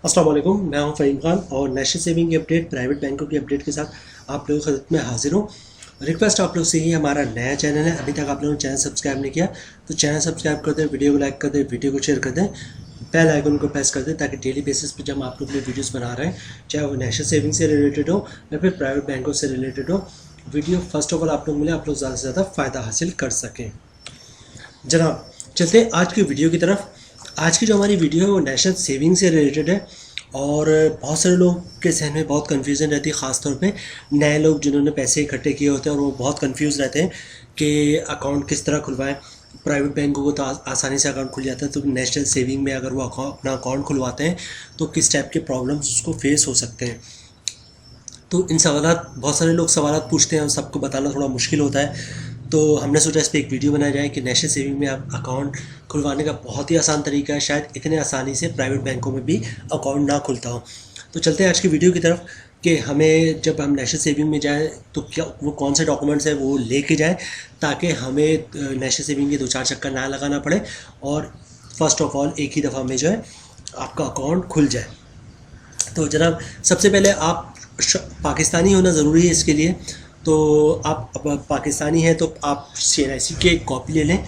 अस्सलाम वालेकुम, मैं हूं फ़हीम खान और नेशनल सेविंग की अपडेट, प्राइवेट बैंकों की अपडेट के साथ आप लोगों की खिदमत में हाजिर हूं। रिक्वेस्ट आप लोग से ही, हमारा नया चैनल है, अभी तक आप लोगों ने चैनल सब्सक्राइब नहीं किया तो चैनल सब्सक्राइब कर दें, वीडियो को लाइक कर दें, वीडियो को शेयर कर दें, बेल आइकन को प्रेस कर दें ताकि डेली बेसिस पे जब आप लोग अपने वीडियोस बना रहे हैं, चाहे वो नेशनल सेविंग से रिलेटेड हो या फिर प्राइवेट बैंकों से रिलेटेड हो, वीडियो फर्स्ट ऑफ ऑल आप लोग मिले, आप लोग ज़्यादा से ज़्यादा फ़ायदा हासिल कर सकें। जनाब, चलते हैं आज की वीडियो की तरफ। आज की जो हमारी वीडियो है वो नेशनल सेविंग से रिलेटेड है और बहुत सारे लोग के जहन में बहुत कन्फ्यूज़न रहती है, ख़ासतौर पे नए लोग जिन्होंने पैसे इकट्ठे किए होते हैं और वो बहुत कंफ्यूज रहते हैं कि अकाउंट किस तरह खुलवाएं। प्राइवेट बैंकों को तो आसानी से अकाउंट खुल जाता है, तो नेशनल सेविंग में अगर वो अपना अकाउंट खुलवाते हैं तो किस टाइप के प्रॉब्लम्स उसको फेस हो सकते हैं। तो इन सवालात, बहुत सारे लोग सवालात पूछते हैं और सबको बताना थोड़ा मुश्किल होता है, तो हमने सोचा इस पर एक वीडियो बनाया जाए कि नेशनल सेविंग में आप अकाउंट खुलवाने का बहुत ही आसान तरीका है। शायद इतने आसानी से प्राइवेट बैंकों में भी अकाउंट ना खुलता हो। तो चलते हैं आज की वीडियो की तरफ कि हमें जब हम नेशनल सेविंग में जाएँ तो क्या वो कौन से डॉक्यूमेंट्स हैं वो लेके जाएँ ताकि हमें नेशनल सेविंग के 2-4 चक्कर ना लगाना पड़े और फर्स्ट ऑफ ऑल एक ही दफ़ा में जो है आपका अकाउंट खुल जाए। तो जनाब, सबसे पहले आप पाकिस्तानी होना ज़रूरी है इसके लिए। तो आप अब पाकिस्तानी हैं तो आप CNIC के कॉपी ले लें,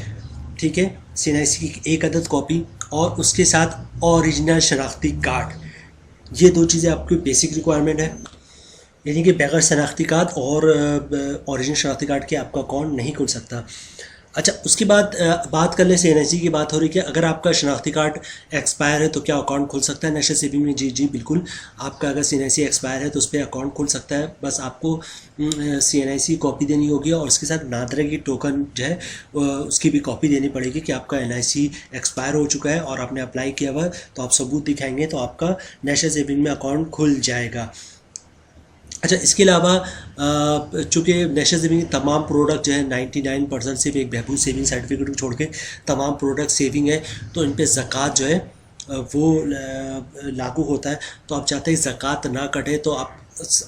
ठीक है। CNIC की एक अदद कॉपी और उसके साथ ओरिजिनल शनाख्ती कार्ड, ये दो चीज़ें आपकी बेसिक रिक्वायरमेंट है। यानी कि बगैर शनाख्ती कार्ड और ओरिजिनल शनाख्ती कार्ड के आपका अकाउंट नहीं खुल सकता। अच्छा, उसके बाद बात कर लें, CNIC की बात हो रही है कि अगर आपका शनाख्ती कार्ड एक्सपायर है तो क्या अकाउंट खुल सकता है नेशनल सेविंग में? जी जी बिल्कुल, आपका अगर CNIC एक्सपायर है तो उस पर अकाउंट खुल सकता है। बस आपको CNIC कॉपी देनी होगी और उसके साथ नादरा की टोकन जो है उसकी भी कॉपी देनी पड़ेगी कि आपका NIC एक्सपायर हो चुका है और आपने अप्लाई किया हुआ, तो आप सबूत दिखाएंगे तो आपका नेशनल सेविंग में अकाउंट खुल जाएगा। अच्छा, इसके अलावा चूँकि नेशनल सेविंग की तमाम प्रोडक्ट जो है 99% सिर्फ एक बहबूद सेविंग सर्टिफिकेट को छोड़ के तमाम प्रोडक्ट सेविंग है, तो इन पे ज़कात जो है वो लागू होता है। तो आप चाहते हैं ज़कात ना कटे तो आप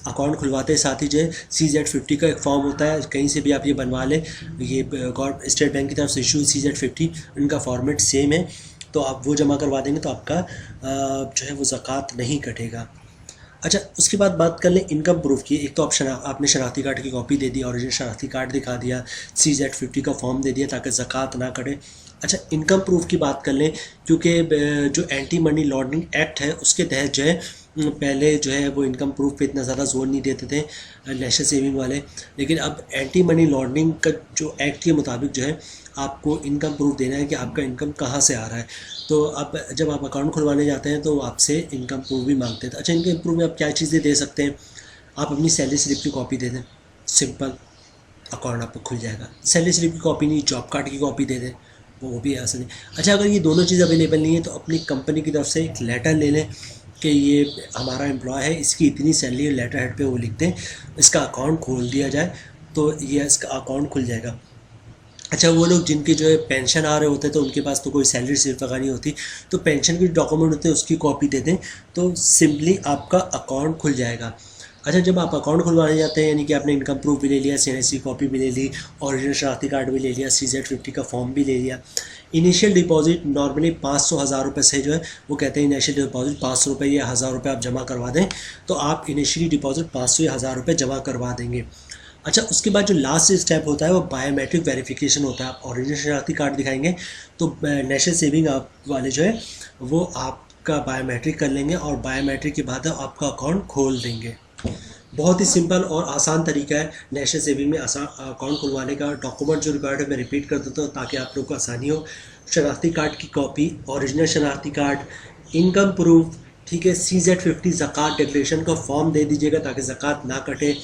अकाउंट खुलवाते साथ ही जो है CZ50 का एक फॉर्म होता है, कहीं से भी आप ये बनवा लें, ये स्टेट बैंक की तरफ से इशू CZ50, इनका फॉर्मेट सेम है, तो आप वो जमा करवा देंगे तो आपका जो है वो ज़कात नहीं कटेगा। अच्छा, उसके बाद बात कर लें इनकम प्रूफ की। एक तो आपने शनाख्ती कार्ड की कॉपी दे दी, ओरिजिनल शनाख्ती कार्ड दिखा दिया, CZ50 का फॉर्म दे दिया ताकि ज़कात ना कटे। अच्छा, इनकम प्रूफ की बात कर लें, क्योंकि जो एंटी मनी लॉन्ड्रिंग एक्ट है उसके तहत जो है पहले जो है वो इनकम प्रूफ पे इतना ज़्यादा जोर नहीं देते थे नेशनल सेविंग वाले, लेकिन अब एंटी मनी लॉन्ड्रिंग का जो एक्ट के मुताबिक जो है आपको इनकम प्रूफ देना है कि आपका इनकम कहाँ से आ रहा है। तो अब जब आप अकाउंट खुलवाने जाते हैं तो आपसे इनकम प्रूफ भी मांगते हैं। अच्छा, इनकम प्रूफ में आप क्या चीज़ें दे सकते हैं? आप अपनी सैलरी स्लिप की कॉपी दे दें, सिंपल अकाउंट आपका खुल जाएगा। सैलरी स्लिप की कॉपी नहीं, जॉब कार्ड की कॉपी दे दें, वो भी आसान है। अच्छा, अगर ये दोनों चीज़ अवेलेबल नहीं है तो अपनी कंपनी की तरफ से एक लेटर ले लें कि ये हमारा एम्प्लॉय है, इसकी इतनी सैलरी, लेटर हेड पे वो लिख दें, इसका अकाउंट खोल दिया जाए तो ये इसका अकाउंट खुल जाएगा। अच्छा, वो लोग जिनके जो है पेंशन आ रहे होते हैं तो उनके पास तो कोई सैलरी स्लिप वगैरह नहीं होती, तो पेंशन के डॉक्यूमेंट होते हैं उसकी कॉपी दे दें तो सिंपली आपका अकाउंट खुल जाएगा। अच्छा, जब आप अकाउंट खुलवाने जाते हैं, यानी कि आपने इनकम प्रूफ भी ले लिया, CNIC कॉपी भी ले ली, ओरिजिनल शनाख्ती कार्ड भी ले लिया, CZ50 का फॉर्म भी ले लिया, इनिशियल डिपॉजिट नॉर्मली 500-1000 रुपये से जो है वो कहते हैं इनिशियल डिपॉजिट 500 रुपये या 1000 रुपये आप जमा करवा दें तो आप इनिशियली डिपॉजिट 500 या 1000 रुपये जमा करवा देंगे। अच्छा, उसके बाद जो लास्ट स्टेप होता है वो बायोमेट्रिक वेरिफिकेशन होता है। आप ओरिजिनल शनाख्ती कार्ड दिखाएंगे तो नेशनल सेविंग आप वाले जो है वो आपका बायोमेट्रिक कर लेंगे और बायोमेट्रिक के बाद आपका अकाउंट खोल देंगे। बहुत ही सिंपल और आसान तरीका है नेशनल सेविंग में अकाउंट खुलवाने का। डॉक्यूमेंट जो रिक्वायर्ड है मैं रिपीट कर देता हूँ ताकि आप लोग को आसानी हो। शनाख्ती कार्ड की कॉपी, ओरिजिनल शनाख्ती कार्ड, इनकम प्रूफ, ठीक है, CZ50 ज़कात डिक्लेरेशन का फॉर्म दे दीजिएगा ताकि ज़कात ना कटे।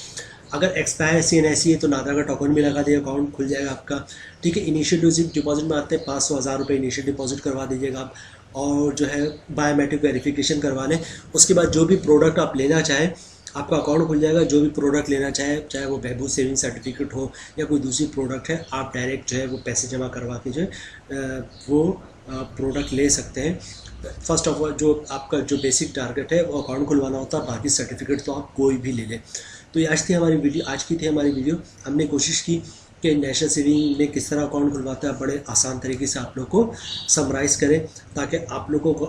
अगर एक्सपायर CNIC है तो नादरा का टोकन भी लगा दिया, अकाउंट खुल जाएगा आपका, ठीक है। इनिशियल डिपॉजिट में आते हैं 500-1000 रुपये इनिशियल डिपॉजिट करवा दीजिएगा आप और जो है बायोमेट्रिक वेरिफिकेशन करवा लें। उसके बाद जो भी प्रोडक्ट आप लेना चाहें आपका अकाउंट खुल जाएगा। जो भी प्रोडक्ट लेना चाहे वो बहबूद सेविंग सर्टिफिकेट हो या कोई दूसरी प्रोडक्ट है, आप डायरेक्ट जो है वो पैसे जमा करवा के जो है वो प्रोडक्ट ले सकते हैं। फर्स्ट ऑफ ऑल जो आपका जो बेसिक टारगेट है वो अकाउंट खुलवाना होता है, बाकी सर्टिफिकेट तो आप कोई भी ले लें। तो ये आज की थी हमारी वीडियो। हमने कोशिश की कि नेशनल सेविंग में किस तरह अकाउंट खुलवाता है, बड़े आसान तरीके से आप लोग को समराइज़ करें ताकि आप लोगों को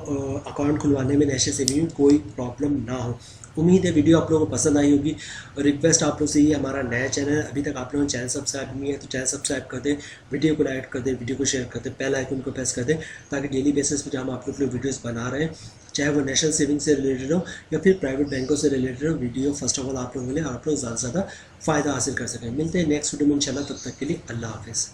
अकाउंट खुलवाने में नेशनल सेविंग में कोई प्रॉब्लम ना हो। उम्मीद है वीडियो आप लोगों को पसंद आई होगी। रिक्वेस्ट आप लोग से ये हमारा नया चैनल है, अभी तक आप लोगों ने चैनल सब्सक्राइब नहीं है तो चैनल सब्सक्राइब कर दें, वीडियो को लाइक कर दें, वीडियो को शेयर कर दें, बेल आइकन को प्रेस कर दें ताकि डेली बेसिस पे जो हम आप लोग के लिए वीडियोस बना रहे हैं, चाहे वो नेशनल सेविंग से रिलेटेड हो या फिर प्राइवेट बैंकों से रिलेटेड हो, वीडियो फर्स्ट ऑफ ऑल आप लोगों के लिए आप लोग ज़्यादा से ज़्यादा फ़ायदा हासिल कर सकें। मिलते हैं नेक्स्ट वीडियो में इंशाल्लाह, तब तक के लिए अल्लाह हाफिज़।